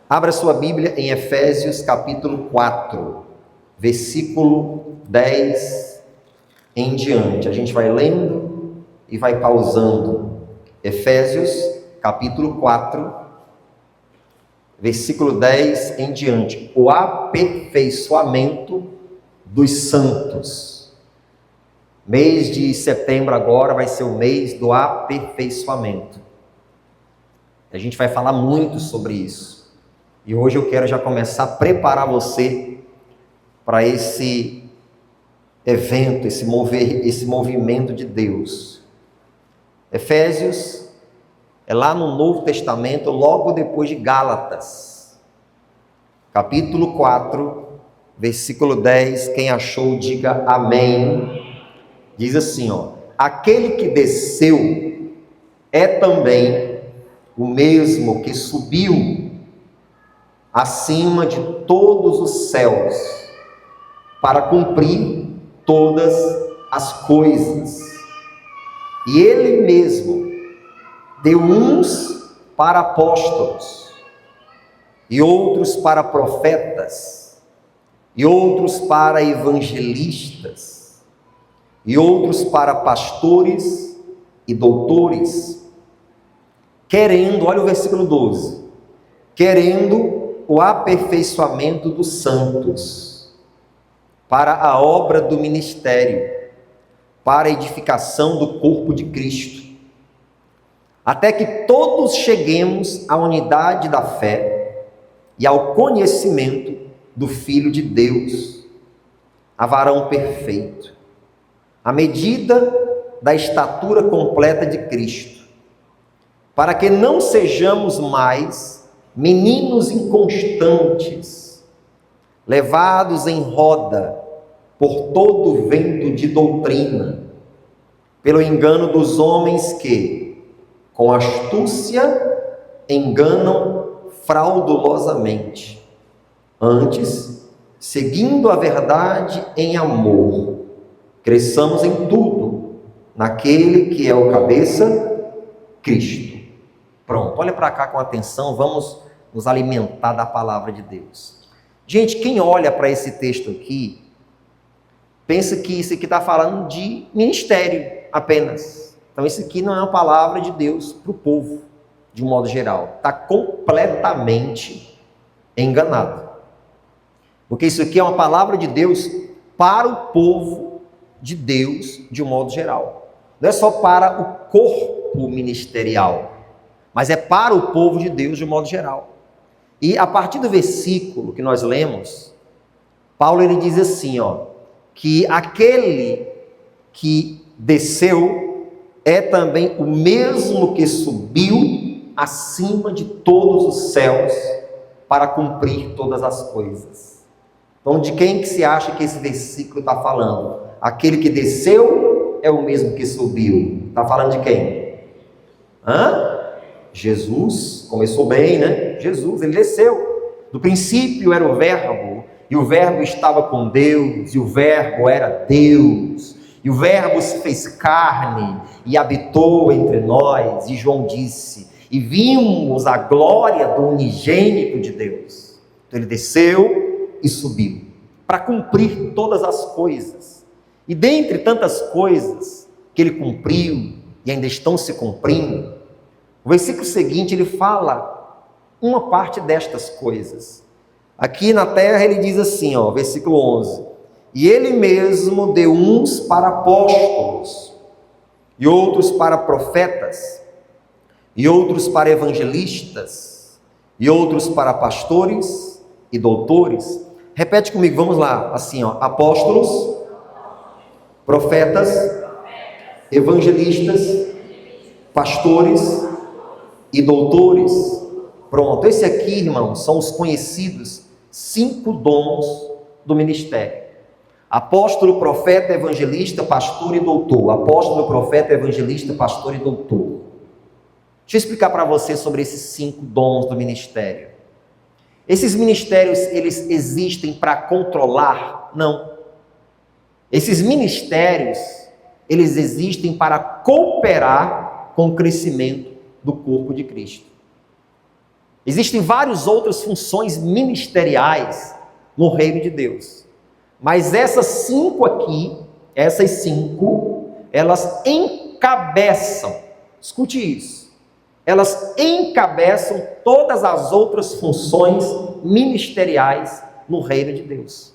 Abra sua Bíblia em Efésios capítulo 4, versículo 10 em diante. A gente vai lendo e vai pausando. Efésios capítulo 4, versículo 10 em diante. O aperfeiçoamento dos santos. Mês de setembro agora vai ser o mês do aperfeiçoamento. A gente vai falar muito sobre isso. E hoje eu quero já começar a preparar você para esse evento, esse movimento de Deus. Efésios é lá no Novo Testamento, logo depois de Gálatas. Capítulo 4, versículo 10, quem achou, diga amém. Diz assim, aquele que desceu é também o mesmo que subiu acima de todos os céus, para cumprir todas as coisas. E ele mesmo deu uns para apóstolos, e outros para profetas, e outros para evangelistas, e outros para pastores e doutores, querendo, olha o versículo 12, querendo o aperfeiçoamento dos santos, para a obra do ministério, para a edificação do corpo de Cristo, até que todos cheguemos à unidade da fé e ao conhecimento do Filho de Deus, a varão perfeito, à medida da estatura completa de Cristo, para que não sejamos mais meninos inconstantes, levados em roda por todo o vento de doutrina, pelo engano dos homens que, com astúcia, enganam fraudulosamente. Antes, seguindo a verdade em amor, cresçamos em tudo, naquele que é o cabeça, Cristo. Pronto, olha para cá com atenção, vamos nos alimentar da palavra de Deus. Gente, quem olha para esse texto aqui, pensa que isso aqui está falando de ministério apenas. Então isso aqui não é uma palavra de Deus para o povo, de um modo geral. Está completamente enganado. Porque isso aqui é uma palavra de Deus para o povo de Deus, de um modo geral. Não é só para o corpo ministerial, mas é para o povo de Deus de um modo geral. E a partir do versículo que nós lemos, Paulo ele diz assim, que aquele que desceu é também o mesmo que subiu acima de todos os céus para cumprir todas as coisas. Então, de quem que se acha que esse versículo está falando? Aquele que desceu é o mesmo que subiu. Está falando de quem? Jesus, começou bem, né? Jesus, ele desceu. No princípio era o Verbo, e o Verbo estava com Deus, e o Verbo era Deus, e o Verbo se fez carne e habitou entre nós. E João disse, e vimos a glória do unigênito de Deus. Então ele desceu e subiu, para cumprir todas as coisas. E dentre tantas coisas que ele cumpriu, e ainda estão se cumprindo, o versículo seguinte, ele fala uma parte destas coisas. Aqui na terra ele diz assim, versículo 11. E ele mesmo deu uns para apóstolos, e outros para profetas, e outros para evangelistas, e outros para pastores e doutores. Repete comigo, vamos lá, assim, apóstolos, profetas, evangelistas, pastores e doutores. Pronto, esse aqui, irmãos, são os conhecidos 5 dons do ministério: apóstolo, profeta, evangelista, pastor e doutor. Apóstolo, profeta, evangelista, pastor e doutor. Deixa eu explicar para você sobre esses 5 dons do ministério. Esses ministérios, eles existem para controlar? Não. Esses ministérios, eles existem para cooperar com o crescimento do corpo de Cristo. Existem várias outras funções ministeriais no reino de Deus. Mas essas 5 aqui, elas encabeçam, escute isso, elas encabeçam todas as outras funções ministeriais no reino de Deus.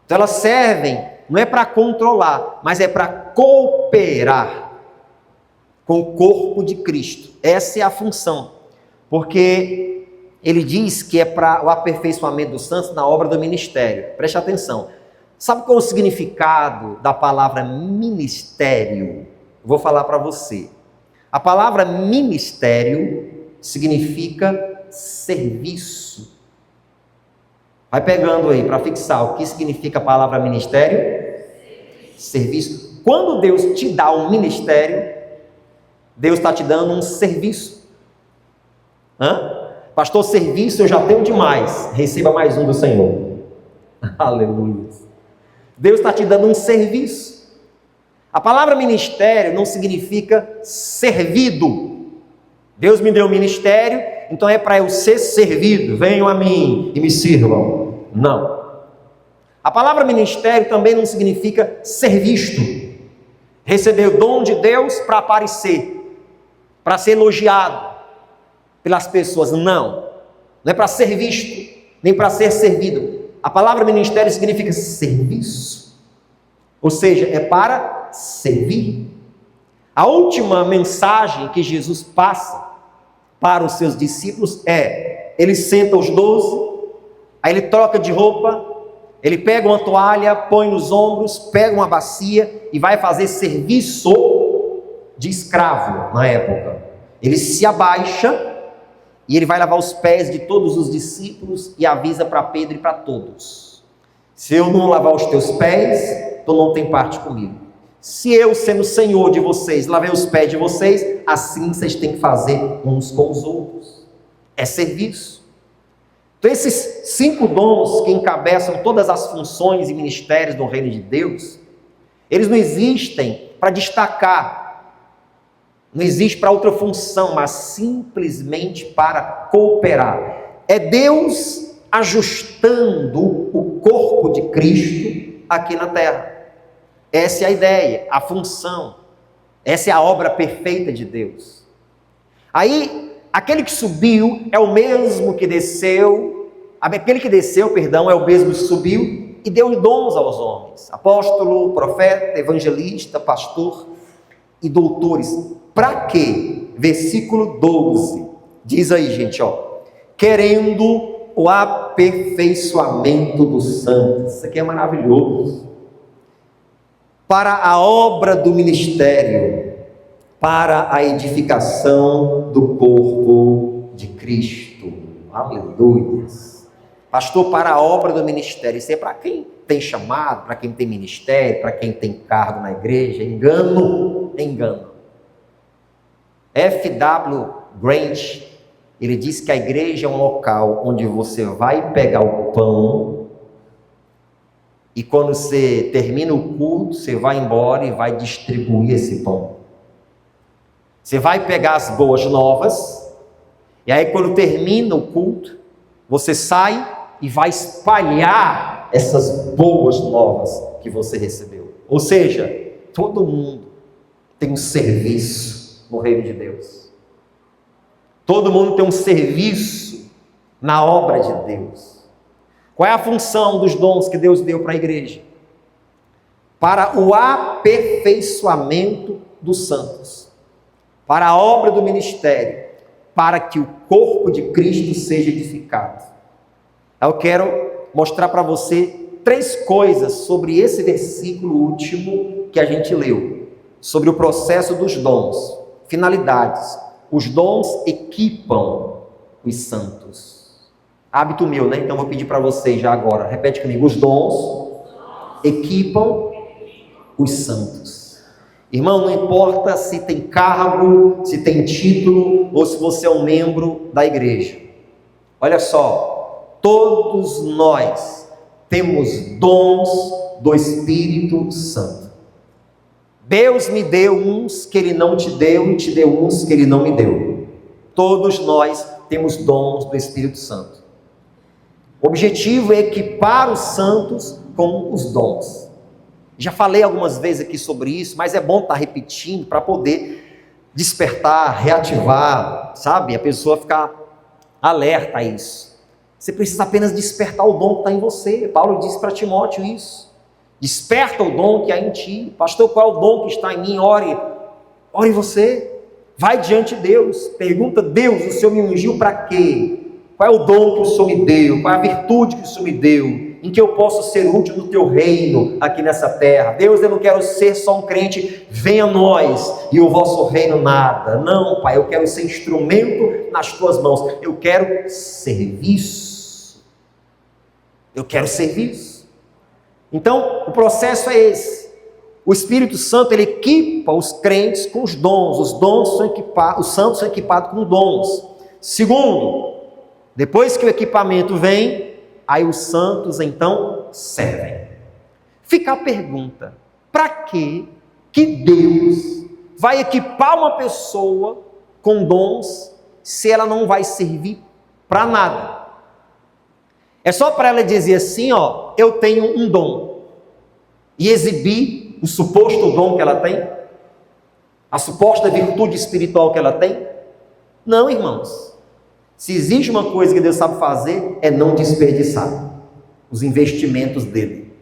Então elas servem, não é para controlar, mas é para cooperar com o corpo de Cristo. Essa é a função, porque ele diz que é para o aperfeiçoamento dos santos na obra do ministério. Preste atenção. Sabe qual é o significado da palavra ministério? Vou falar para você. A palavra ministério significa serviço. Vai pegando aí para fixar o que significa a palavra ministério? Serviço. Quando Deus te dá um ministério, Deus está te dando um serviço. Pastor, serviço eu já tenho demais. Receba mais um do Senhor. Aleluia. Deus está te dando um serviço. A palavra ministério não significa servido. Deus me deu um ministério, então é para eu ser servido. Venham a mim e me sirvam. Não. A palavra ministério também não significa ser visto. Receber o dom de Deus para aparecer, para ser elogiado pelas pessoas. Não. Não é para ser visto, nem para ser servido. A palavra ministério significa serviço. Ou seja, é para servir. A última mensagem que Jesus passa para os seus discípulos é: ele senta os 12, aí ele troca de roupa, ele pega uma toalha, põe nos ombros, pega uma bacia e vai fazer serviço de escravo na época. Ele se abaixa e ele vai lavar os pés de todos os discípulos e avisa para Pedro e para todos: se eu não lavar os teus pés, tu não tem parte comigo. Se eu, sendo Senhor de vocês, lavei os pés de vocês, assim vocês têm que fazer uns com os outros. É serviço. Então esses 5 dons que encabeçam todas as funções e ministérios do reino de Deus, eles não existem para destacar, não existe para outra função, mas simplesmente para cooperar. É Deus ajustando o corpo de Cristo aqui na terra. Essa é a ideia, a função. Essa é a obra perfeita de Deus. Aí, aquele que subiu é o mesmo que desceu. Aquele que desceu, é o mesmo que subiu e deu dons aos homens. Apóstolo, profeta, evangelista, pastor e doutores. Para quê? Versículo 12. Diz aí, gente, querendo o aperfeiçoamento dos santos. Isso aqui é maravilhoso. Para a obra do ministério, para a edificação do corpo de Cristo. Aleluia. Pastor, para a obra do ministério. Isso é para quem tem chamado, para quem tem ministério, para quem tem cargo na igreja. Engano. F.W. Grant, ele diz que a igreja é um local onde você vai pegar o pão e quando você termina o culto, você vai embora e vai distribuir esse pão. Você vai pegar as boas novas, e aí quando termina o culto, você sai e vai espalhar essas boas novas que você recebeu. Ou seja, todo mundo tem um serviço no reino de Deus. Todo mundo tem um serviço na obra de Deus. Qual é a função dos dons que Deus deu para a igreja? Para o aperfeiçoamento dos santos, para a obra do ministério, para que o corpo de Cristo seja edificado. Eu quero mostrar para você 3 coisas sobre esse versículo último que a gente leu, sobre o processo dos dons, finalidades. Os dons equipam os santos. Hábito meu, né? Então vou pedir para vocês já agora. Repete comigo. Os dons equipam os santos. Irmão, não importa se tem cargo, se tem título ou se você é um membro da igreja. Olha só, todos nós temos dons do Espírito Santo. Deus me deu uns que Ele não te deu e te deu uns que Ele não me deu. Todos nós temos dons do Espírito Santo. O objetivo é equipar os santos com os dons. Já falei algumas vezes aqui sobre isso, mas é bom estar repetindo para poder despertar, reativar, sabe? A pessoa ficar alerta a isso. Você precisa apenas despertar o dom que está em você. Paulo disse para Timóteo isso. Desperta o dom que há em ti. Pastor, qual é o dom que está em mim? Ore você. Vai diante de Deus. Pergunta: Deus, o Senhor me ungiu para quê? Qual é o dom que o Senhor me deu? Qual é a virtude que o Senhor me deu? Em que eu posso ser útil no teu reino aqui nessa terra? Deus, eu não quero ser só um crente, venha a nós e o vosso reino nada. Não, Pai, eu quero ser instrumento nas tuas mãos. Eu quero serviço. Eu quero serviço. Então, o processo é esse. O Espírito Santo, ele equipa os crentes com os dons. Os santos são equipados com dons. Segundo, depois que o equipamento vem, aí os santos então servem. Fica a pergunta: para que Deus vai equipar uma pessoa com dons se ela não vai servir para nada? É só para ela dizer assim, ó, eu tenho um dom, e exibir o suposto dom que ela tem, a suposta virtude espiritual que ela tem? Não, irmãos. Se existe uma coisa que Deus sabe fazer, é não desperdiçar os investimentos dele.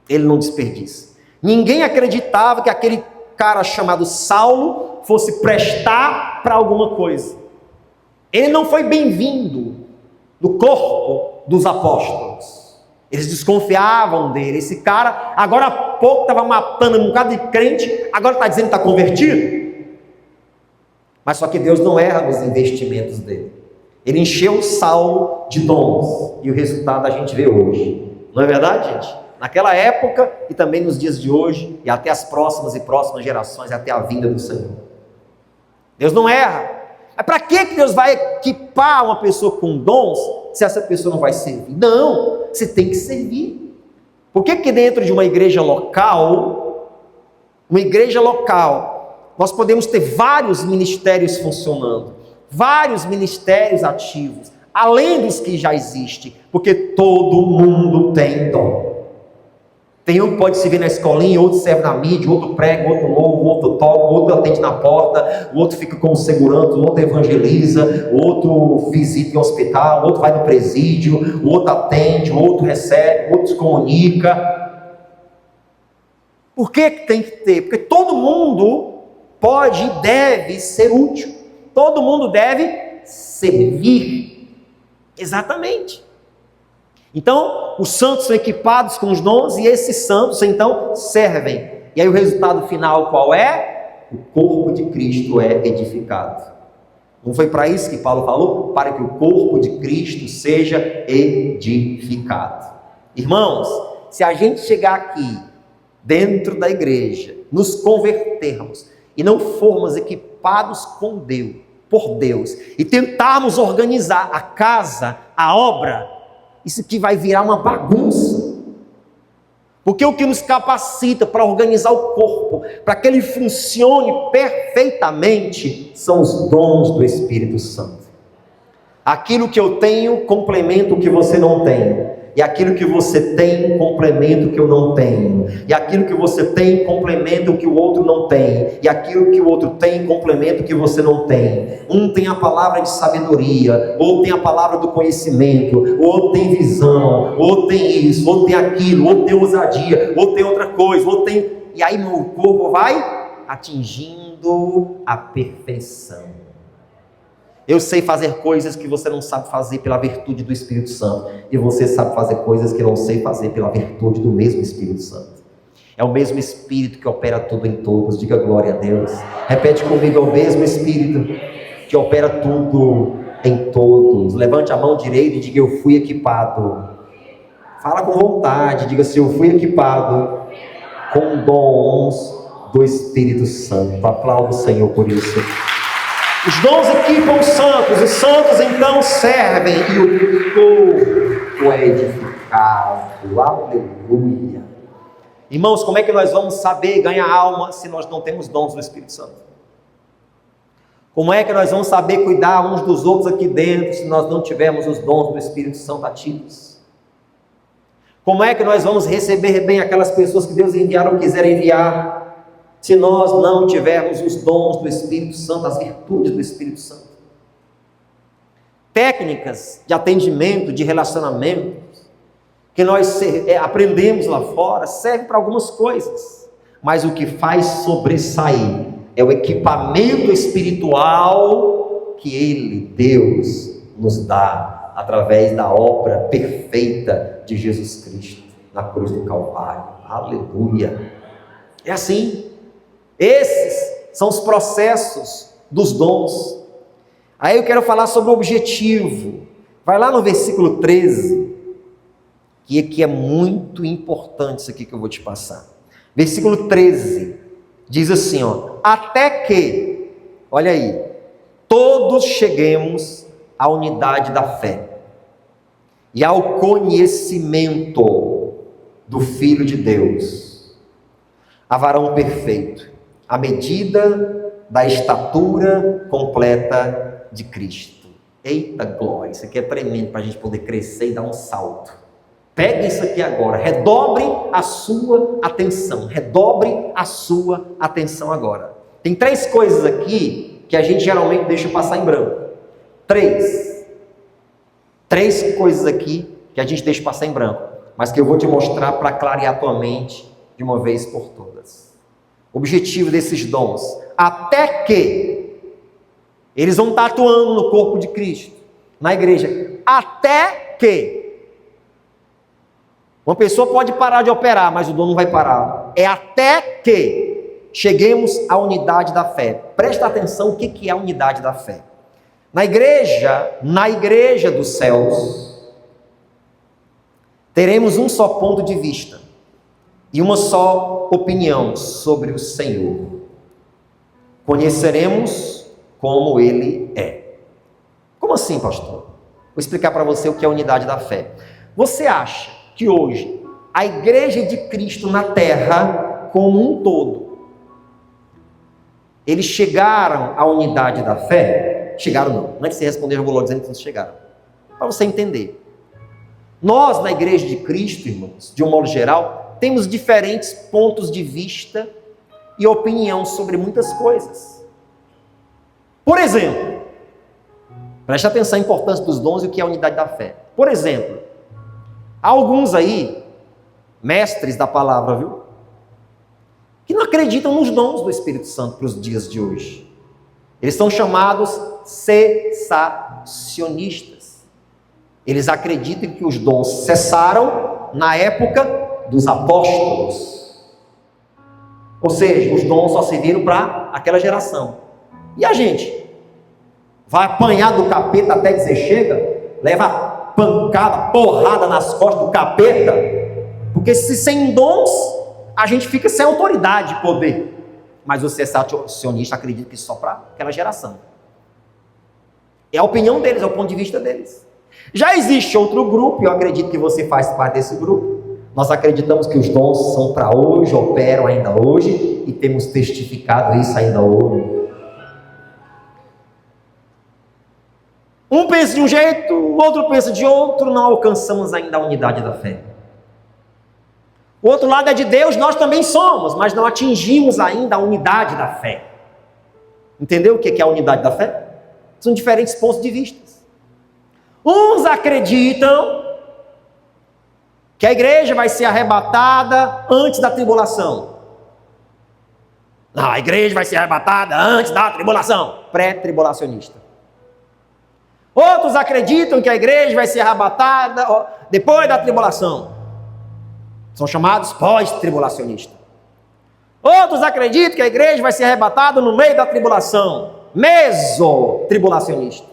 Ele não desperdiça. Ninguém acreditava que aquele cara chamado Saulo fosse prestar para alguma coisa. Ele não foi bem-vindo no corpo dos apóstolos. Eles desconfiavam dele. Esse cara, agora há pouco estava matando um bocado de crente, agora está dizendo que está convertido. Mas só que Deus não erra nos investimentos dele. Ele encheu Saulo de dons, e o resultado a gente vê hoje. Não é verdade, gente? Naquela época e também nos dias de hoje, e até as próximas e próximas gerações, até a vinda do Senhor. Deus não erra. Mas para que Deus vai equipar uma pessoa com dons, se essa pessoa não vai servir? Não, você tem que servir. Por que dentro de uma igreja local, nós podemos ter vários ministérios funcionando, vários ministérios ativos, além dos que já existem, porque todo mundo tem dom. Tem um que pode servir na escolinha, outro serve na mídia, outro prega, outro louva, outro toca, outro atende na porta, o outro fica como segurança, o outro evangeliza, o outro visita em hospital, o outro vai no presídio, o outro atende, o outro recebe, o outro se comunica. Por que tem que ter? Porque todo mundo pode e deve ser útil. Todo mundo deve servir. Exatamente. Então, os santos são equipados com os dons e esses santos, então, servem. E aí o resultado final qual é? O corpo de Cristo é edificado. Não foi para isso que Paulo falou? Para que o corpo de Cristo seja edificado. Irmãos, se a gente chegar aqui, dentro da igreja, nos convertermos e não formos equipados com Deus, por Deus, e tentarmos organizar a casa, a obra, isso aqui vai virar uma bagunça. Porque o que nos capacita para organizar o corpo, para que ele funcione perfeitamente, são os dons do Espírito Santo. Aquilo que eu tenho complementa o que você não tem. E aquilo que você tem complementa o que eu não tenho. E aquilo que você tem complementa o que o outro não tem. E aquilo que o outro tem complementa o que você não tem. Um tem a palavra de sabedoria, outro tem a palavra do conhecimento, outro tem visão, outro tem isso, outro tem aquilo, outro tem ousadia, outro tem outra coisa, outro tem... E aí meu corpo vai atingindo a perfeição. Eu sei fazer coisas que você não sabe fazer pela virtude do Espírito Santo. E você sabe fazer coisas que eu não sei fazer pela virtude do mesmo Espírito Santo. É o mesmo Espírito que opera tudo em todos. Diga glória a Deus. Repete comigo, é o mesmo Espírito que opera tudo em todos. Levante a mão direita e diga, eu fui equipado. Fala com vontade, diga assim, eu fui equipado com dons do Espírito Santo. Aplauda o Senhor por isso. Os dons equipam os santos então servem e o corpo é edificado. Aleluia. Irmãos, como é que nós vamos saber ganhar alma se nós não temos dons do Espírito Santo? Como é que nós vamos saber cuidar uns dos outros aqui dentro se nós não tivermos os dons do Espírito Santo ativos? Como é que nós vamos receber bem aquelas pessoas que Deus enviar ou quiser enviar se nós não tivermos os dons do Espírito Santo, as virtudes do Espírito Santo? Técnicas de atendimento, de relacionamento, que nós aprendemos lá fora, serve para algumas coisas, mas o que faz sobressair é o equipamento espiritual que Ele, Deus, nos dá através da obra perfeita de Jesus Cristo na cruz do Calvário. Aleluia! É assim. Esses são os processos dos dons. Aí eu quero falar sobre o objetivo. Vai lá no versículo 13, que aqui é muito importante isso aqui que eu vou te passar. Versículo 13, diz assim, até que, olha aí, todos cheguemos à unidade da fé e ao conhecimento do Filho de Deus, a varão perfeito, à medida da estatura completa de Cristo. Eita glória, isso aqui é tremendo para a gente poder crescer e dar um salto. Pegue isso aqui agora, redobre a sua atenção, redobre a sua atenção agora. Tem 3 coisas aqui que a gente geralmente deixa passar em branco. 3 coisas aqui que a gente deixa passar em branco, mas que eu vou te mostrar para clarear a tua mente de uma vez por todas. O objetivo desses dons, até que eles vão estar atuando no corpo de Cristo, na igreja, até que uma pessoa pode parar de operar, mas o dom não vai parar. É até que cheguemos à unidade da fé. Presta atenção o que é a unidade da fé. Na igreja dos céus, teremos um só ponto de vista e uma só opinião sobre o Senhor. Conheceremos como Ele é. Como assim, pastor? Vou explicar para você o que é a unidade da fé. Você acha que hoje a igreja de Cristo na terra como um todo, eles chegaram à unidade da fé? Chegaram não, não é que você responder, eu vou logo dizendo que eles chegaram, para você entender. Nós na igreja de Cristo, irmãos, de um modo geral, temos diferentes pontos de vista e opinião sobre muitas coisas. Por exemplo, preste atenção à importância dos dons e o que é a unidade da fé. Por exemplo, há alguns aí, mestres da palavra, viu? Que não acreditam nos dons do Espírito Santo para os dias de hoje. Eles são chamados cessacionistas. Eles acreditam que os dons cessaram na época dos apóstolos. Ou seja, os dons só serviram para aquela geração. E a gente? Vai apanhar do capeta até dizer chega? Leva pancada, porrada nas costas do capeta, porque se sem dons, a gente fica sem autoridade e poder. Mas o cessacionista acredita que só para aquela geração. É a opinião deles, é o ponto de vista deles. Já existe outro grupo, e eu acredito que você faz parte desse grupo. Nós acreditamos que os dons são para hoje, operam ainda hoje, e temos testificado isso ainda hoje. Um pensa de um jeito, o outro pensa de outro, não alcançamos ainda a unidade da fé. O outro lado é de Deus, nós também somos, mas não atingimos ainda a unidade da fé. Entendeu o que é a unidade da fé? São diferentes pontos de vista. Uns acreditam que a igreja vai ser arrebatada antes da tribulação. Não, a igreja vai ser arrebatada antes da tribulação. Pré-tribulacionista. Outros acreditam que a igreja vai ser arrebatada depois da tribulação. São chamados pós-tribulacionistas. Outros acreditam que a igreja vai ser arrebatada no meio da tribulação. Mesotribulacionista.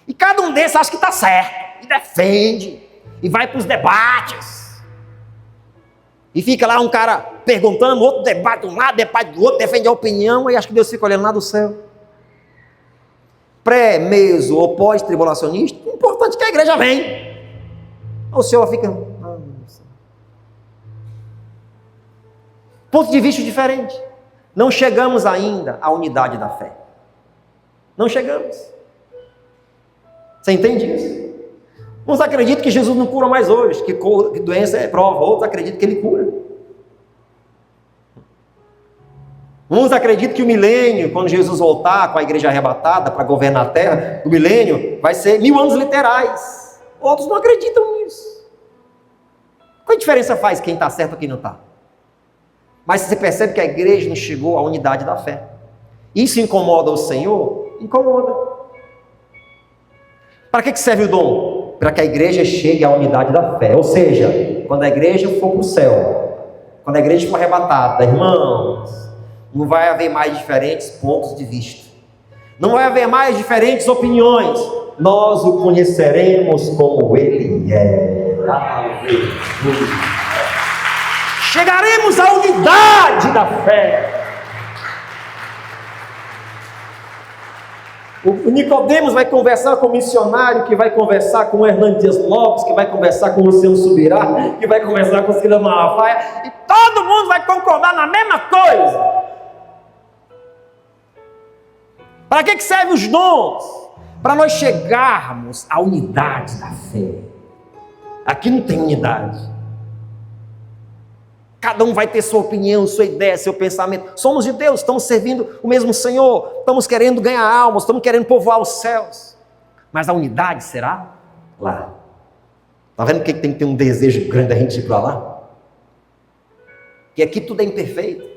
E cada um desses acha que está certo. E defende. E vai para os debates. E fica lá um cara perguntando, outro debate de um lado, debate do outro, defende a opinião, e acha que Deus fica olhando lá do céu. Pré, meso ou pós-tribulacionista, o importante é que a igreja vem. O senhor fica... Ponto de vista diferente. Não chegamos ainda à unidade da fé. Não chegamos. Você entende isso? Uns acreditam que Jesus não cura mais hoje, que doença é prova. Outros acreditam que Ele cura. Uns acreditam que o milênio, quando Jesus voltar com a igreja arrebatada para governar a terra, o milênio vai ser 1000 anos literais. Outros não acreditam nisso. Qual a diferença faz quem está certo ou quem não está? Mas você percebe que a igreja não chegou à unidade da fé. Isso incomoda o Senhor? Incomoda. Para que serve o dom? Para que a igreja chegue à unidade da fé. Ou seja, quando a igreja for para o céu, quando a igreja for arrebatada, irmãos, não vai haver mais diferentes pontos de vista. Não vai haver mais diferentes opiniões. Nós o conheceremos como Ele é. Chegaremos à unidade da fé. O Nicodemos vai conversar com o missionário, que vai conversar com o Hernando Dias Lopes, que vai conversar com o Luciano Subirá, que vai conversar com o Cida Malafaia, e todo mundo vai concordar na mesma coisa. Para que servem os dons? Para nós chegarmos à unidade da fé. Aqui não tem unidade. Cada um vai ter sua opinião, sua ideia, seu pensamento. Somos de Deus, estamos servindo o mesmo Senhor, estamos querendo ganhar almas, estamos querendo povoar os céus. Mas a unidade será lá. Está vendo que tem que ter um desejo grande da gente ir para lá? Que aqui tudo é imperfeito.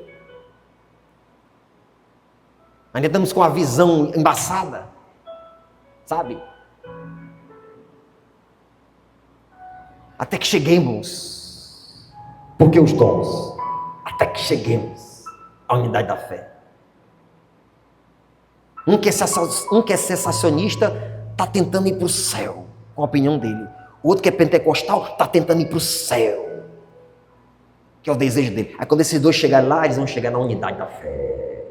Ainda estamos com a visão embaçada, sabe? Até que cheguemos. Porque os dons, até que cheguemos à unidade da fé. Um que é sensacionista está tentando ir para o céu, com a opinião dele. O outro que é pentecostal está tentando ir para o céu, que é o desejo dele. Aí quando esses dois chegarem lá, eles vão chegar na unidade da fé.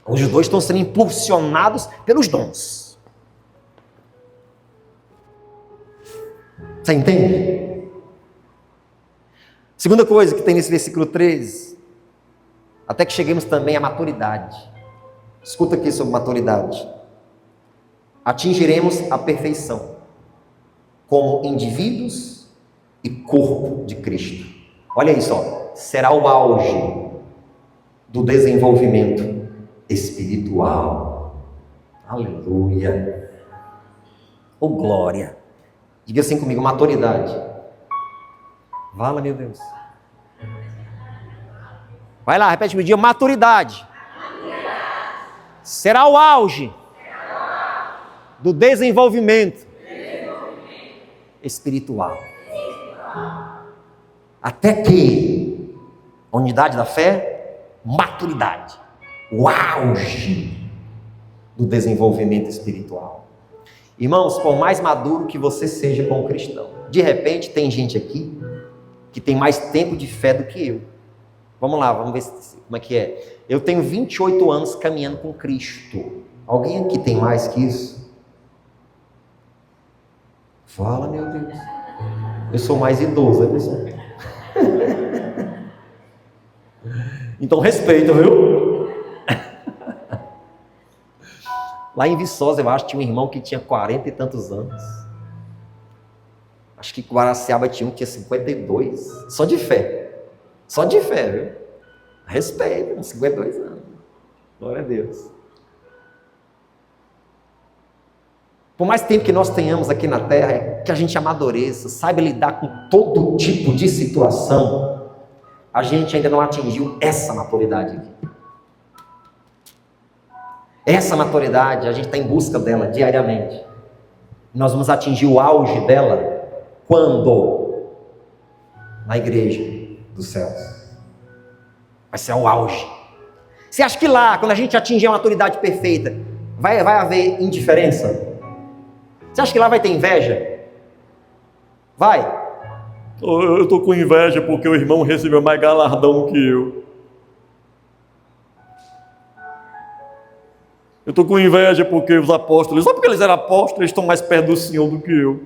Os dois estão sendo impulsionados pelos dons. Você entende? Segunda coisa que tem nesse versículo 13, até que cheguemos também à maturidade. Escuta aqui sobre maturidade. Atingiremos a perfeição como indivíduos e corpo de Cristo. Olha isso, ó. Será o auge do desenvolvimento espiritual. Aleluia. Oh, glória. Diga assim comigo, maturidade. Fala, meu Deus. Vai lá, repete meu dia, maturidade. Será o auge do desenvolvimento espiritual. Até que a unidade da fé, maturidade. O auge do desenvolvimento espiritual. Irmãos, por mais maduro que você seja como cristão, de repente tem gente aqui que tem mais tempo de fé do que eu. Vamos lá, vamos ver como é que é. Eu tenho 28 anos caminhando com Cristo. Alguém aqui tem mais que isso? Fala, meu Deus. Eu sou mais idoso, é pessoal. Então respeita, viu? Lá em Viçosa, eu acho que tinha um irmão que tinha 40 e tantos anos. Acho que Guaraciaba tinha um que tinha 52. Só de fé. Só de fé, viu? Respeita, 52 anos. Glória a Deus. Por mais tempo que nós tenhamos aqui na terra, é que a gente amadureça, saiba lidar com todo tipo de situação, a gente ainda não atingiu essa maturidade aqui. Essa maturidade, a gente está em busca dela diariamente. Nós vamos atingir o auge dela quando? Na igreja dos céus. Vai ser o auge. Você acha que lá, quando a gente atingir a maturidade perfeita, vai haver indiferença? Você acha que lá vai ter inveja? Vai. Eu estou com inveja porque o irmão recebeu mais galardão que eu. Eu estou com inveja porque os apóstolos, só porque eles eram apóstolos, eles estão mais perto do Senhor do que eu.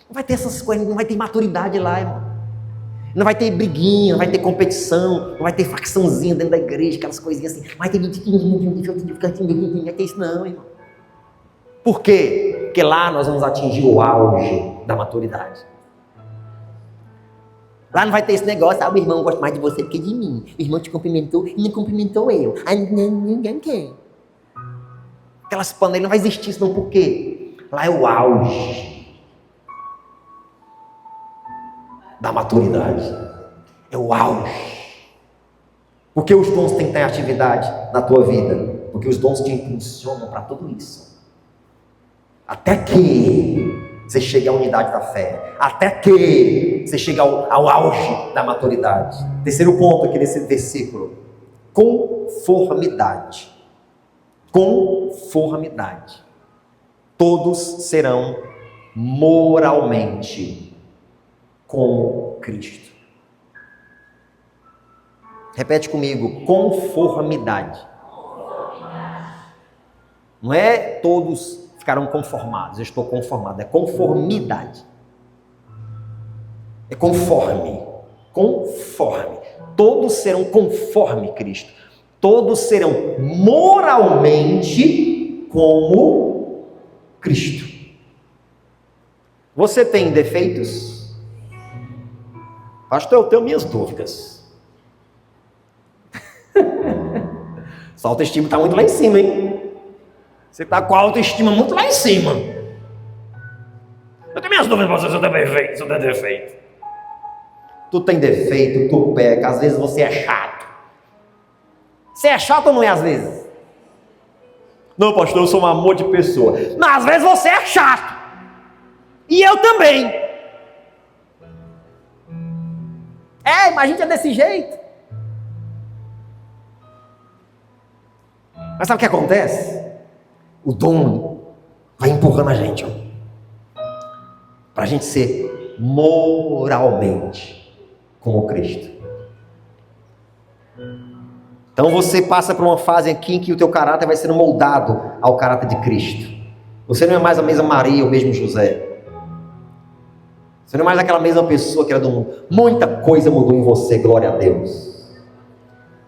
Não vai ter essas coisas, não vai ter maturidade lá, irmão. Não vai ter briguinha, não vai ter competição, não vai ter facçãozinha dentro da igreja, aquelas coisinhas assim. Não vai ter isso não, irmão. Por quê? Porque lá nós vamos atingir o auge da maturidade. Lá não vai ter esse negócio, o irmão gosta mais de você do que de mim. O irmão te cumprimentou e não cumprimentou eu. Ninguém quer. Aquelas panelas, não vai existir isso não, por quê? Lá é o auge da maturidade. É o auge. Porque os dons têm que ter atividade na tua vida. Porque os dons te impulsionam para tudo isso. Até que você chegue à unidade da fé. Até que você chegue ao auge da maturidade. Terceiro ponto aqui nesse versículo. Conformidade. Conformidade. Todos serão moralmente como Cristo. Repete comigo, conformidade. Não é todos ficarão conformados, eu estou conformado, é conformidade. É conforme. Conforme. Todos serão conforme Cristo. Todos serão moralmente como Cristo. Você tem defeitos? Pastor, eu tenho minhas dúvidas. Sua autoestima está muito lá em cima, hein? Você está com a autoestima muito lá em cima. Eu tenho minhas dúvidas para você se eu tenho defeito, se eu tenho defeito. Tu tem defeito, tu peca, às vezes você é chato. Você é chato ou não é às vezes? Não, pastor, eu sou um amor de pessoa. Mas às vezes você é chato. E eu também. Mas a gente é desse jeito. Mas sabe o que acontece? O dono vai empurrando a gente, para a gente ser moralmente como Cristo. Então você passa por uma fase aqui em que o teu caráter vai sendo moldado ao caráter de Cristo. Você não é mais a mesma Maria ou o mesmo José. Você não é mais aquela mesma pessoa que era do mundo. Muita coisa mudou em você, glória a Deus.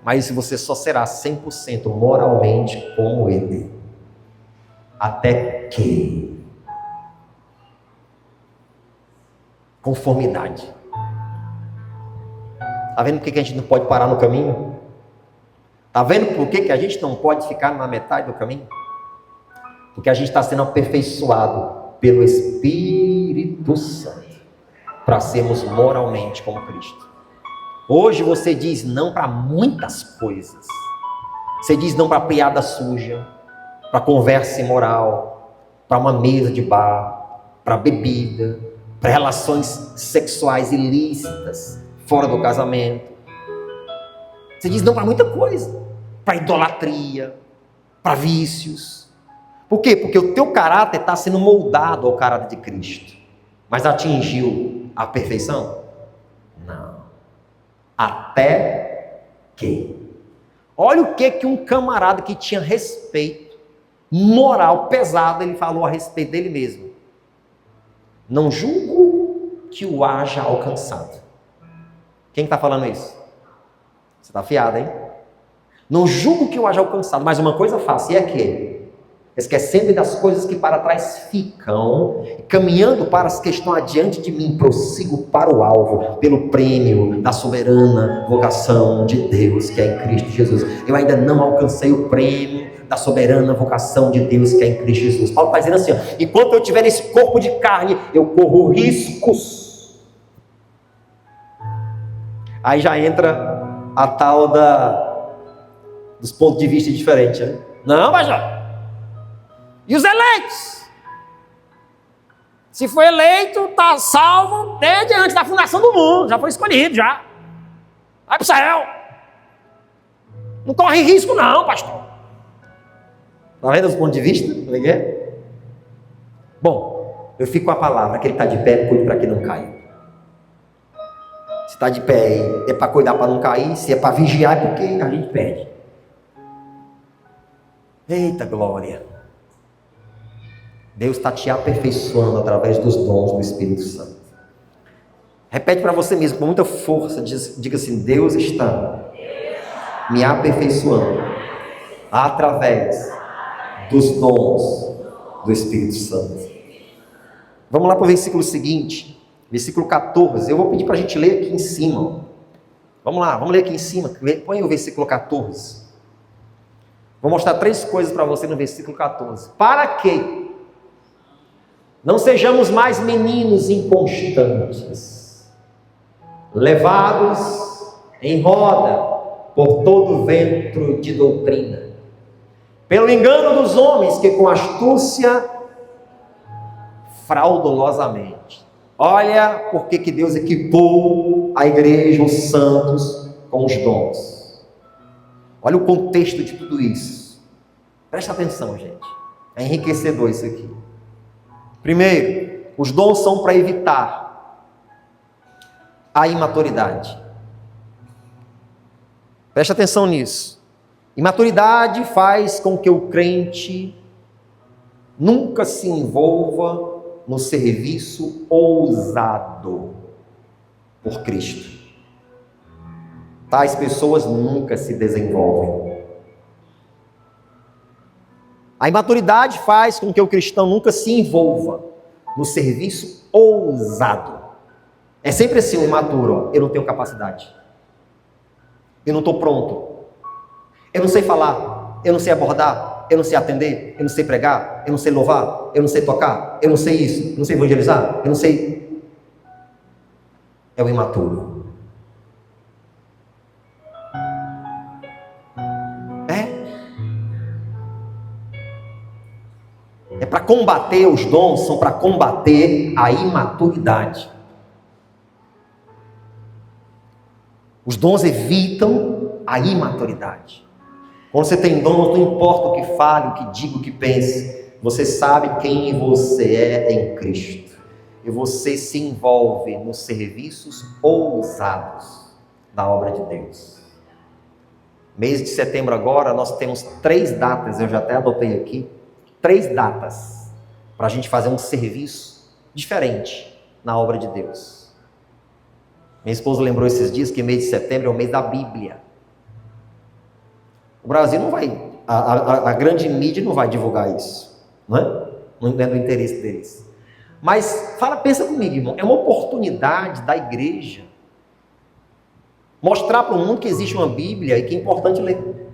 Mas você só será 100% moralmente como Ele. Até que conformidade. Está vendo por que a gente não pode parar no caminho? Está vendo por que a gente não pode ficar na metade do caminho? Porque a gente está sendo aperfeiçoado pelo Espírito Santo para sermos moralmente como Cristo. Hoje você diz não para muitas coisas. Você diz não para piada suja, para conversa imoral, para uma mesa de bar, para bebida, para relações sexuais ilícitas, fora do casamento. Você diz não para muita coisa, para idolatria, para vícios. Por quê? Porque o teu caráter está sendo moldado ao caráter de Cristo. Mas atingiu a perfeição? Não. Até que. Olha o que um camarada que tinha respeito, moral pesado, ele falou a respeito dele mesmo. Não julgo que o haja alcançado. Quem está falando isso? Você está afiado, hein? Não julgo que o haja alcançado, mas uma coisa faço, e é que? Esquecendo das coisas que para trás ficam, caminhando para as que estão adiante de mim, prossigo para o alvo, pelo prêmio da soberana vocação de Deus, que é em Cristo Jesus. Eu ainda não alcancei o prêmio da soberana vocação de Deus, que é em Cristo Jesus. Paulo está dizendo assim, enquanto eu tiver esse corpo de carne, eu corro riscos. Aí já entra a tal dos pontos de vista diferentes, né? Não, mas já. E os eleitos? Se foi eleito, está salvo desde antes da fundação do mundo. Já foi escolhido, já. Vai para o céu. Não corre risco não, pastor. Está vendo os pontos de vista? Como é que é? Bom, eu fico com a palavra. Quem está de pé, cuide para que não caia. Se está de pé, é para cuidar para não cair. Se é para vigiar, é porque a gente perde. Eita glória. Deus está te aperfeiçoando através dos dons do Espírito Santo. Repete para você mesmo, com muita força, diga assim: Deus está me aperfeiçoando através dos dons do Espírito Santo. Vamos lá para o versículo seguinte, versículo 14. Eu vou pedir para a gente ler aqui em cima. Vamos lá, vamos ler aqui em cima. Põe o versículo 14. Vou mostrar 3 coisas para você no versículo 14. Para que não sejamos mais meninos inconstantes, levados em roda por todo vento de doutrina, pelo engano dos homens que com astúcia fraudulosamente. Olha porque que Deus equipou a igreja, os santos, com os dons. Olha o contexto de tudo isso. Presta atenção, gente. É enriquecedor isso aqui. Primeiro, os dons são para evitar a imaturidade. Presta atenção nisso. Imaturidade faz com que o crente nunca se envolva no serviço ousado por Cristo. Tais pessoas nunca se desenvolvem. A imaturidade faz com que o cristão nunca se envolva no serviço ousado. É sempre assim, o imaturo: eu não tenho capacidade, eu não estou pronto, eu não sei falar, eu não sei abordar, eu não sei atender, eu não sei pregar, eu não sei louvar, eu não sei tocar, eu não sei isso, eu não sei evangelizar, eu não sei. É o imaturo. É para combater, os dons são para combater a imaturidade. Os dons evitam a imaturidade. Quando você tem dons, não importa o que fale, o que diga, o que pense, você sabe quem você é em Cristo. E você se envolve nos serviços ousados da obra de Deus. Mês de setembro agora, nós temos 3 datas, eu já até adotei aqui, 3 datas para a gente fazer um serviço diferente na obra de Deus. Minha esposa lembrou esses dias que mês de setembro é o mês da Bíblia. O Brasil não vai, a grande mídia não vai divulgar isso, não é? Não é do interesse deles. Mas pensa comigo, irmão, é uma oportunidade da igreja mostrar para o mundo que existe uma Bíblia e que é importante ler.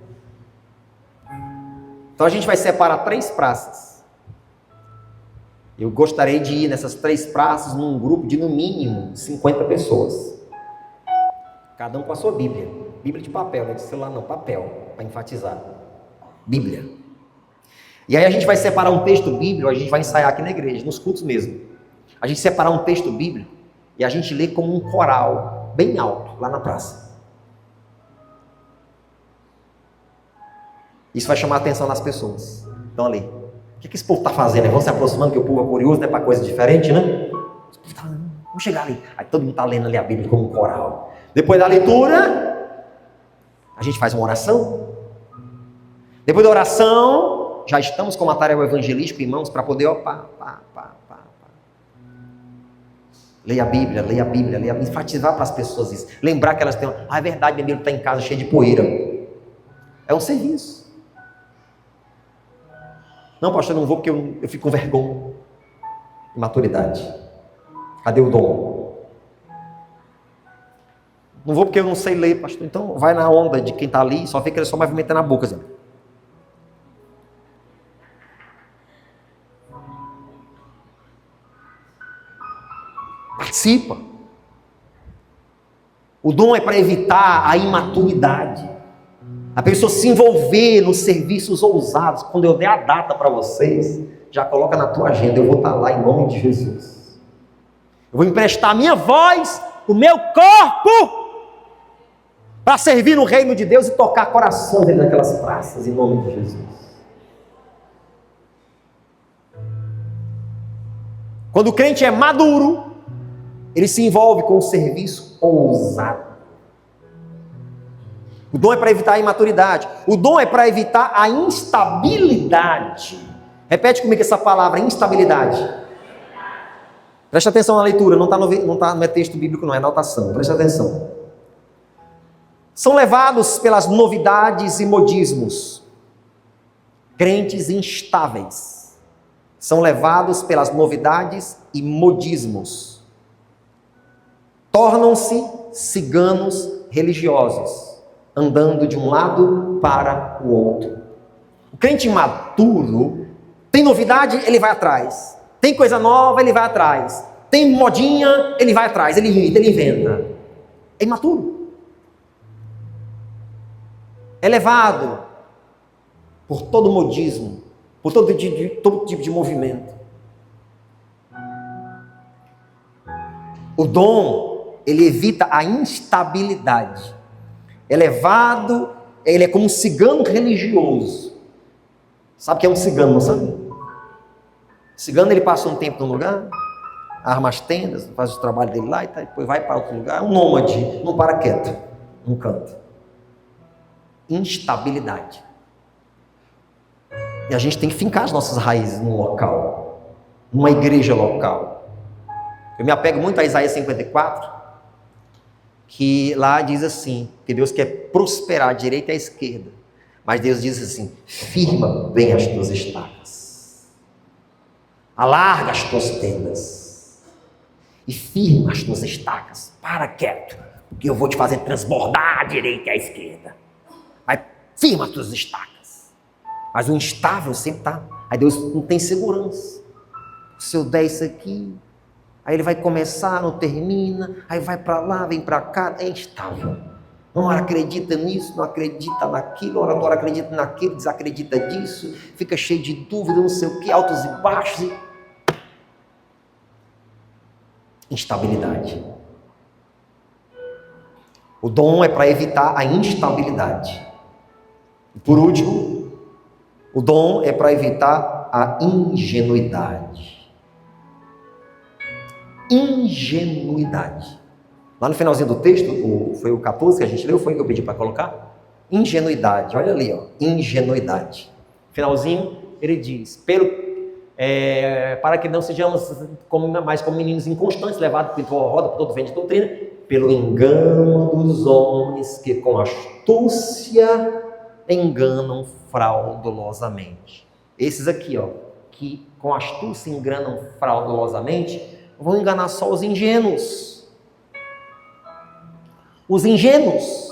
Então a gente vai separar 3 praças. Eu gostaria de ir nessas 3 praças num grupo de no mínimo 50 pessoas. Cada um com a sua Bíblia. Bíblia de papel, não é de celular não, papel, para enfatizar. Bíblia. E aí a gente vai separar um texto bíblico, a gente vai ensaiar aqui na igreja, nos cultos mesmo. A gente separar um texto bíblico e a gente lê como um coral, bem alto, lá na praça. Isso vai chamar a atenção das pessoas. Então ali, o que esse povo está fazendo? Vão se aproximando, que o povo é curioso, né? Para coisa diferente, né? Vamos chegar ali. Aí todo mundo está lendo ali a Bíblia como um coral. Depois da leitura, a gente faz uma oração. Depois da oração, já estamos com material evangelístico em mãos para poder, leia a Bíblia, leia a Bíblia, leia a Bíblia, enfatizar para as pessoas isso. Lembrar que elas têm, é verdade, minha Bíblia está em casa cheia de poeira. É um serviço. Não, pastor, eu não vou porque eu fico com vergonha. Imaturidade. Cadê o dom? Não vou porque eu não sei ler, pastor. Então vai na onda de quem está ali, só vê que ele só movimenta na boca. Assim. Participa. O dom é para evitar a imaturidade. A pessoa se envolver nos serviços ousados. Quando eu der a data para vocês, já coloca na tua agenda, eu vou estar lá em nome de Jesus. Eu vou emprestar a minha voz, o meu corpo, para servir no reino de Deus e tocar corações dentro daquelas praças, em nome de Jesus. Quando o crente é maduro, ele se envolve com o serviço ousado. O dom é para evitar a imaturidade. O dom é para evitar a instabilidade. Repete comigo essa palavra, instabilidade. Preste atenção na leitura, não é texto bíblico, não é anotação. Preste atenção. São levados pelas novidades e modismos. Crentes instáveis. São levados pelas novidades e modismos. Tornam-se ciganos religiosos, andando de um lado para o outro. O crente maduro, tem novidade, ele vai atrás. Tem coisa nova, ele vai atrás. Tem modinha, ele vai atrás, ele imita, ele inventa. É imaturo. É levado por todo modismo, por todo tipo de movimento. O dom, ele evita a instabilidade. É levado, ele é como um cigano religioso. Sabe o que é um cigano, não sabe? O cigano, ele passa um tempo num lugar, arma as tendas, faz o trabalho dele lá e depois vai para outro lugar. É um nômade, não para quieto, não canta. Instabilidade. E a gente tem que fincar as nossas raízes num local, numa igreja local. Eu me apego muito a Isaías 54, que lá diz assim, que Deus quer prosperar à direita e à esquerda, mas Deus diz assim, firma bem as tuas estacas, alarga as tuas tendas, e firma as tuas estacas, para quieto, porque eu vou te fazer transbordar à direita e à esquerda, mas firma as tuas estacas. Mas o instável sempre está, aí Deus não tem segurança, se eu der isso aqui, aí ele vai começar, não termina, aí vai para lá, vem para cá, é instável. Uma hora acredita nisso, não acredita naquilo, hora acredita naquilo, desacredita disso, fica cheio de dúvida, não sei o que, altos e baixos. Instabilidade. O dom é para evitar a instabilidade. E por último, o dom é para evitar a ingenuidade. Ingenuidade. Lá no finalzinho do texto, foi o 14 que a gente leu, foi o que eu pedi para colocar? Ingenuidade, olha ali, ó, ingenuidade. Finalzinho, ele diz, para que não sejamos mais como meninos inconstantes, levados por toda roda, por todo vento de doutrina, pelo engano dos homens que com astúcia enganam fraudulosamente. Esses aqui, ó, que com astúcia enganam fraudulosamente, vão enganar só os ingênuos. Os ingênuos.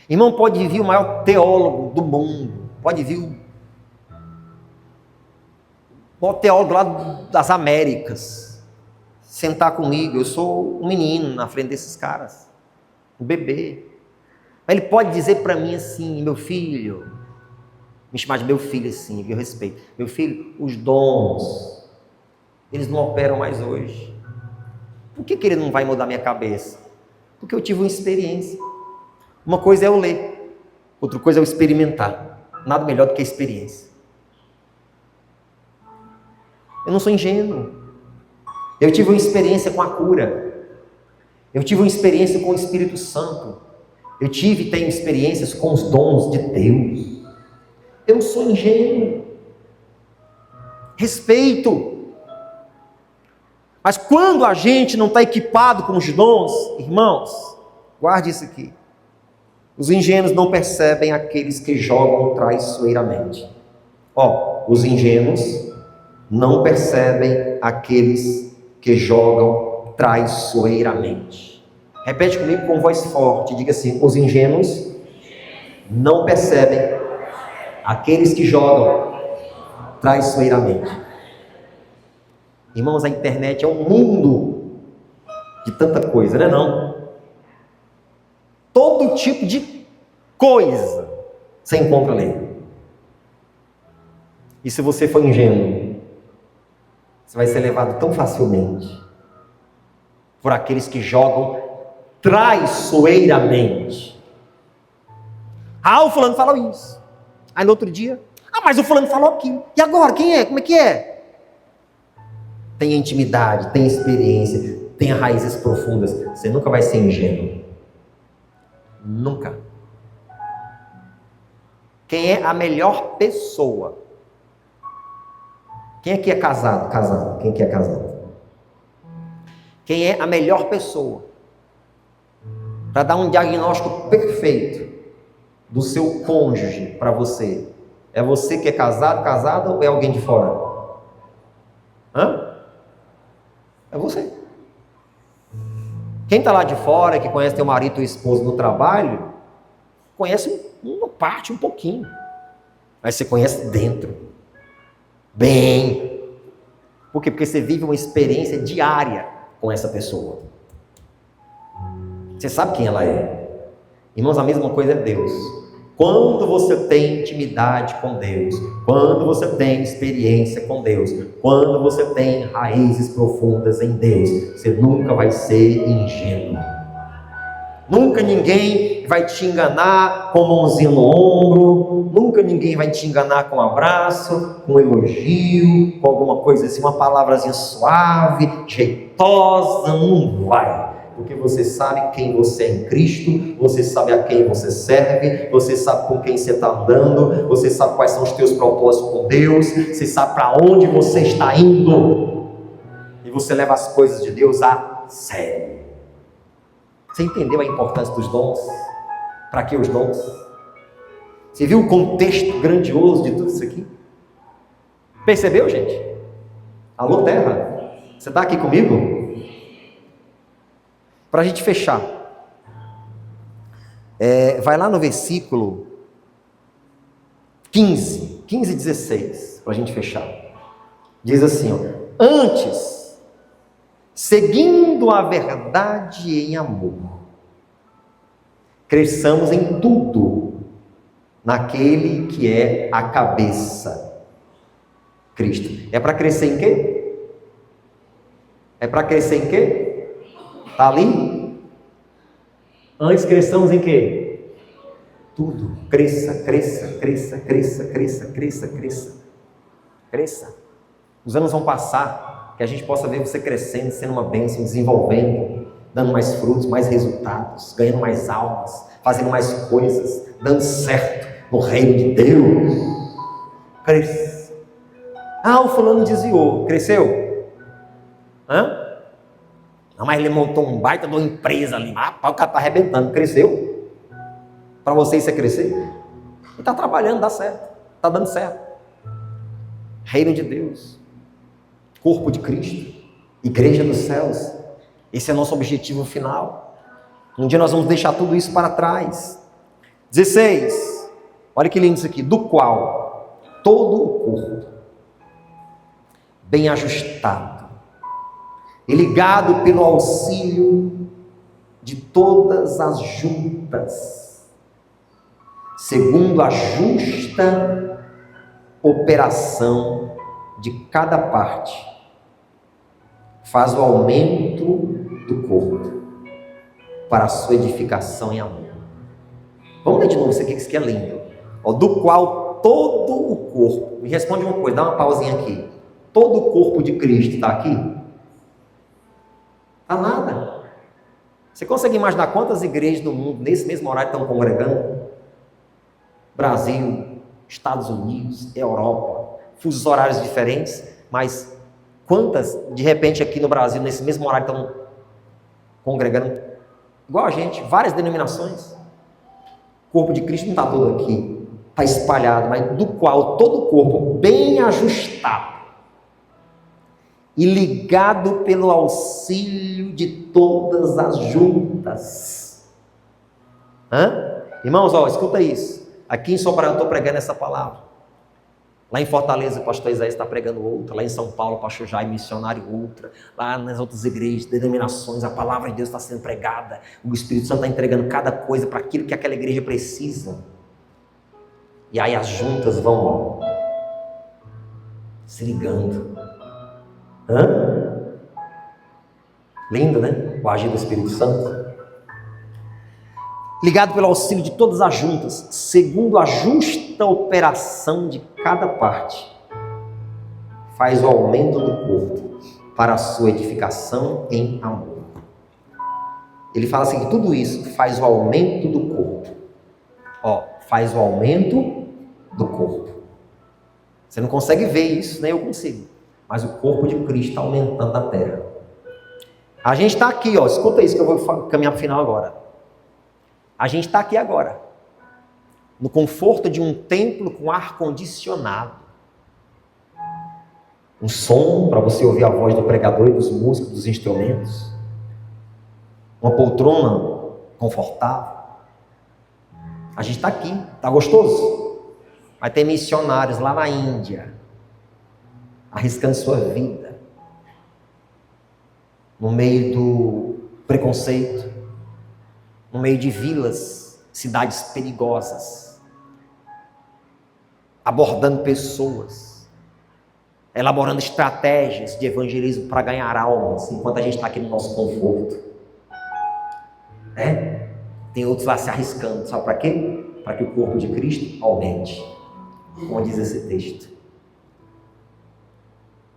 Irmão, pode vir o maior teólogo do mundo, pode vir o maior teólogo lá das Américas, sentar comigo, eu sou um menino na frente desses caras, um bebê. Ele pode dizer para mim assim, meu filho, me chamar de meu filho assim, eu respeito. Meu filho, os dons, eles não operam mais hoje. Por que ele não vai mudar minha cabeça? Porque eu tive uma experiência. Uma coisa é eu ler, outra coisa é eu experimentar. Nada melhor do que a experiência. Eu não sou ingênuo. Eu tive uma experiência com a cura. Eu tive uma experiência com o Espírito Santo. Eu tive e tenho experiências com os dons de Deus. Eu não sou ingênuo. Respeito. Mas quando a gente não está equipado com os dons, irmãos, guarde isso aqui. Os ingênuos não percebem aqueles que jogam traiçoeiramente. Os ingênuos não percebem aqueles que jogam traiçoeiramente. Repete comigo com voz forte, diga assim, os ingênuos não percebem aqueles que jogam traiçoeiramente. Irmãos, a internet é um mundo de tanta coisa, né não? Todo tipo de coisa você encontra ali. E se você for ingênuo, você vai ser levado tão facilmente por aqueles que jogam traiçoeiramente. O fulano falou isso. Aí no outro dia, mas o fulano falou aquilo. E agora, quem é? Como é que é? Tenha intimidade, tenha experiência, tenha raízes profundas. Você nunca vai ser ingênuo. Nunca. Quem é a melhor pessoa? Quem aqui é casado? Quem aqui é casado? Quem é a melhor pessoa para dar um diagnóstico perfeito do seu cônjuge para você? É você que é casada ou é alguém de fora? É você. Quem está lá de fora, que conhece teu marido, teu esposo no trabalho, conhece uma parte, um pouquinho. Mas você conhece dentro. Bem. Por quê? Porque você vive uma experiência diária com essa pessoa. Você sabe quem ela é. Irmãos, a mesma coisa é Deus. Quando você tem intimidade com Deus, quando você tem experiência com Deus, quando você tem raízes profundas em Deus, você nunca vai ser ingênuo. Nunca ninguém vai te enganar com mãozinha no ombro, nunca ninguém vai te enganar com um abraço, com um elogio, com alguma coisa assim, uma palavrazinha suave, jeitosa, não vai. Porque você sabe quem você é em Cristo, você sabe a quem você serve, você sabe com quem você está andando, você sabe quais são os teus propósitos com Deus, você sabe para onde você está indo, e você leva as coisas de Deus a sério. Você entendeu a importância dos dons? Para que os dons? Você viu o contexto grandioso de tudo isso aqui? Percebeu, gente? Alô, terra? Você está aqui comigo? Para a gente fechar, vai lá no versículo 15 e 16, para a gente fechar. Diz assim, ó: antes, seguindo a verdade em amor, cresçamos em tudo naquele que é a cabeça, Cristo. É para crescer em quê? É para crescer em quê? Está ali? Antes cresçamos em quê? Tudo. Cresça, cresça, cresça, cresça, cresça, cresça, cresça. Cresça. Os anos vão passar, que a gente possa ver você crescendo, sendo uma bênção, desenvolvendo, dando mais frutos, mais resultados, ganhando mais almas, fazendo mais coisas, dando certo no reino de Deus. Cresça. O fulano desviou. Cresceu? Não, mas ele montou um baita de uma empresa ali. O cara está arrebentando. Cresceu? Para você isso é crescer? Ele está trabalhando, dá certo. Está dando certo. Reino de Deus. Corpo de Cristo. Igreja dos céus. Esse é o nosso objetivo final. Um dia nós vamos deixar tudo isso para trás. 16. Olha que lindo isso aqui. Do qual todo o corpo, bem ajustado, e ligado pelo auxílio de todas as juntas, segundo a justa operação de cada parte, faz o aumento do corpo para a sua edificação em amor. Vamos ler de novo isso aqui, que isso aqui é lindo. Do qual todo o corpo, me responde uma coisa, dá uma pausinha aqui. Todo o corpo de Cristo está aqui? Está nada. Você consegue imaginar quantas igrejas do mundo nesse mesmo horário estão congregando? Brasil, Estados Unidos, Europa, fusos horários diferentes, mas quantas de repente aqui no Brasil nesse mesmo horário estão congregando? Igual a gente, várias denominações. O corpo de Cristo não está todo aqui, está espalhado, mas do qual todo o corpo bem ajustado e ligado pelo auxílio de todas as juntas. Irmãos, escuta isso. Aqui em Sobral eu estou pregando essa palavra. Lá em Fortaleza o pastor Isaías está pregando outra. Lá em São Paulo o pastor Jair, missionário, outra. Lá nas outras igrejas, denominações, a palavra de Deus está sendo pregada. O Espírito Santo está entregando cada coisa para aquilo que aquela igreja precisa. E aí as juntas vão se ligando. Lindo, né? O agir do Espírito Santo. Ligado pelo auxílio de todas as juntas, segundo a justa operação de cada parte, faz o aumento do corpo para a sua edificação em amor. Ele fala assim, que tudo isso faz o aumento do corpo. Faz o aumento do corpo. Você não consegue ver isso, nem eu consigo. Mas o corpo de Cristo está aumentando na terra. A gente está aqui, ó, escuta isso que eu vou caminhar para o final agora. A gente está aqui agora, no conforto de um templo com ar-condicionado. Um som para você ouvir a voz do pregador e dos músicos, dos instrumentos. Uma poltrona confortável. A gente está aqui, está gostoso? Vai ter missionários lá na Índia, arriscando sua vida, no meio do preconceito, no meio de vilas, cidades perigosas, abordando pessoas, elaborando estratégias de evangelismo para ganhar almas, enquanto a gente está aqui no nosso conforto. Tem outros lá se arriscando, sabe para quê? Para que o corpo de Cristo aumente, como diz esse texto.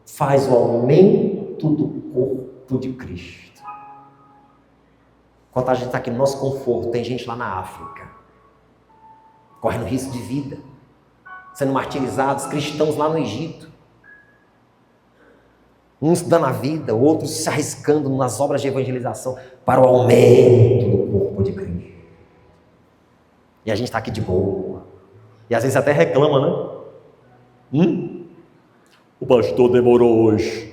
Faz o aumento do corpo de Cristo. Enquanto a gente está aqui no nosso conforto, tem gente lá na África, correndo risco de vida, sendo martirizados, cristãos lá no Egito, uns dando a vida, outros se arriscando nas obras de evangelização para o aumento do corpo de Cristo. E a gente está aqui de boa, e às vezes até reclama, né? O pastor demorou hoje.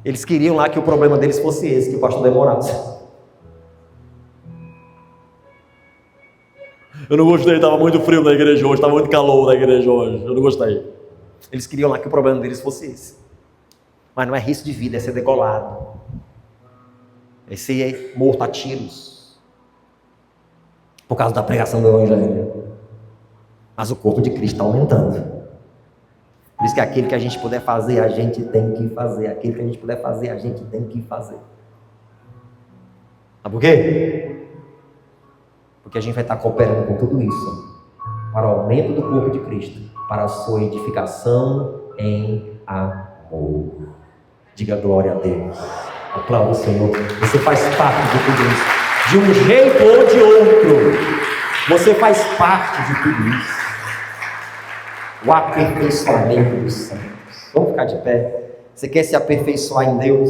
Eles queriam lá que o problema deles fosse esse, que o pastor demorasse. Eu não gostei, estava muito frio na igreja hoje, estava muito calor na igreja hoje, eu não gostei. Eles queriam lá que o problema deles fosse esse. Mas não é risco de vida, é ser degolado, é ser morto a tiros, por causa da pregação do evangelho. Mas o corpo de Cristo está aumentando. Por isso que aquilo que a gente puder fazer, a gente tem que fazer. Aquilo que a gente puder fazer, a gente tem que fazer. Sabe por quê? Porque a gente vai estar cooperando com tudo isso para o aumento do corpo de Cristo, para a sua edificação em amor. Diga glória a Deus. Aplauda o Senhor. Você faz parte de tudo isso. De um jeito ou de outro, você faz parte de tudo isso. O aperfeiçoamento dos santos. Vamos ficar de pé. Você quer se aperfeiçoar em Deus?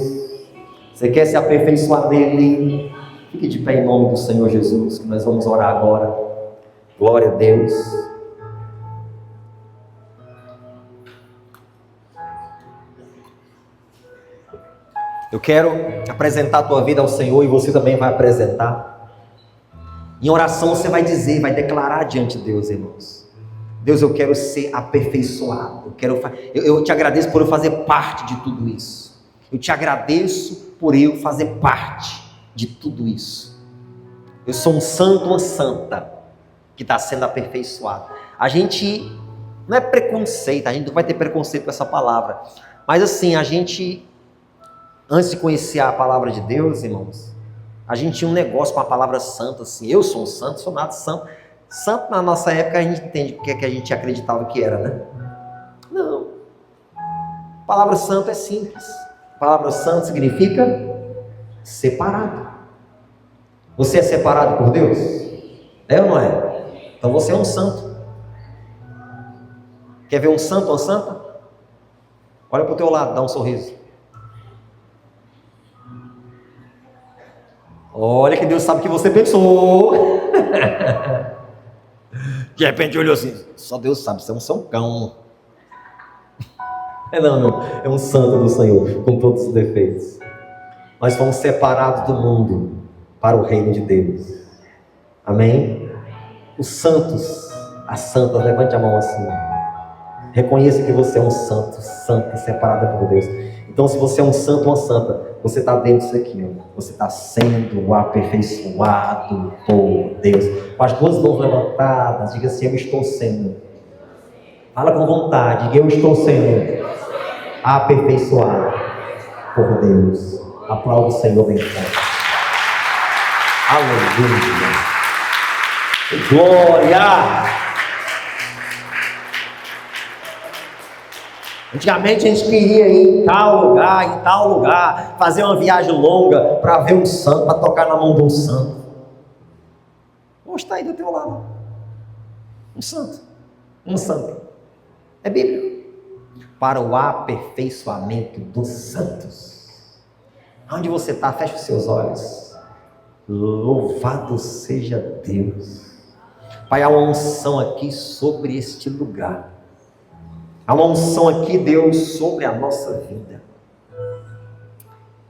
Você quer se aperfeiçoar nele? Fique de pé em nome do Senhor Jesus, que nós vamos orar agora. Glória a Deus. Eu quero apresentar a tua vida ao Senhor e você também vai apresentar. Em oração você vai dizer, vai declarar diante de Deus, irmãos. Deus, eu quero ser aperfeiçoado. Eu te agradeço por eu fazer parte de tudo isso. Eu te agradeço por eu fazer parte de tudo isso. Eu sou um santo, uma santa que está sendo aperfeiçoado. A gente não é preconceito, a gente não vai ter preconceito com essa palavra. Mas assim, a gente, antes de conhecer a palavra de Deus, irmãos, a gente tinha um negócio com a palavra santo, assim. Eu sou um santo, sou nada santo. Santo na nossa época a gente entende porque é que a gente acreditava que era, né? Não. A palavra santo é simples. A palavra santo significa separado. Você é separado por Deus? É ou não é? Então você é um santo. Quer ver um santo ou uma santa? Olha para o teu lado, dá um sorriso. Olha que Deus sabe que você pensou. De repente olhou assim, só Deus sabe, você é um sancão. Não, é um santo do Senhor, com todos os defeitos. Nós fomos separados do mundo para o reino de Deus. Amém? Os santos, as santas, levante a mão assim. Reconheça que você é um santo, santa, separada por Deus. Então, se você é um santo ou uma santa, você está dentro disso aqui, ó. Você está sendo aperfeiçoado por Deus. Com as duas mãos levantadas, diga assim: eu estou sendo. Fala com vontade, diga: eu estou sendo aperfeiçoado por Deus. Aplauda o Senhor bem forte. Aleluia. Glória. Antigamente a gente queria ir em tal lugar, fazer uma viagem longa para ver um santo, para tocar na mão de um santo. Hoje está aí do teu lado. Um santo. Um santo. É bíblico. para o aperfeiçoamento dos santos. Onde você está? Feche os seus olhos. Louvado seja Deus. Pai, há uma unção aqui sobre este lugar. Há uma unção aqui, Deus, sobre a nossa vida.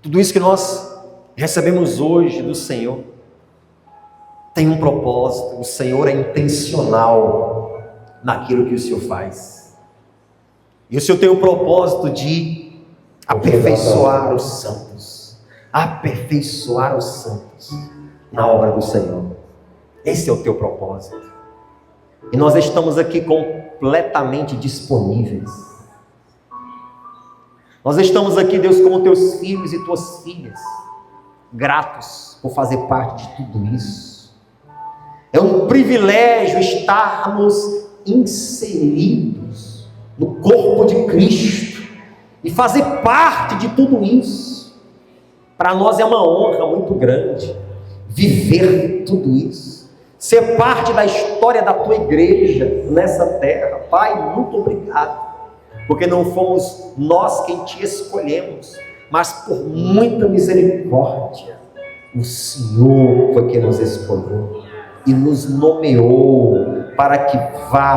Tudo isso que nós recebemos hoje do Senhor tem um propósito. O Senhor é intencional naquilo que o Senhor faz. E o Senhor tem o propósito de aperfeiçoar os santos. Aperfeiçoar os santos na obra do Senhor. Esse é o teu propósito. E nós estamos aqui completamente disponíveis. Nós estamos aqui, Deus, como teus filhos e tuas filhas, gratos por fazer parte de tudo isso. É um privilégio estarmos inseridos no corpo de Cristo e fazer parte de tudo isso. Para nós é uma honra muito grande viver tudo isso, ser parte da história da tua igreja nessa terra. Pai, muito obrigado, porque não fomos nós quem te escolhemos, mas por muita misericórdia, o Senhor foi quem nos escolheu e nos nomeou para que vá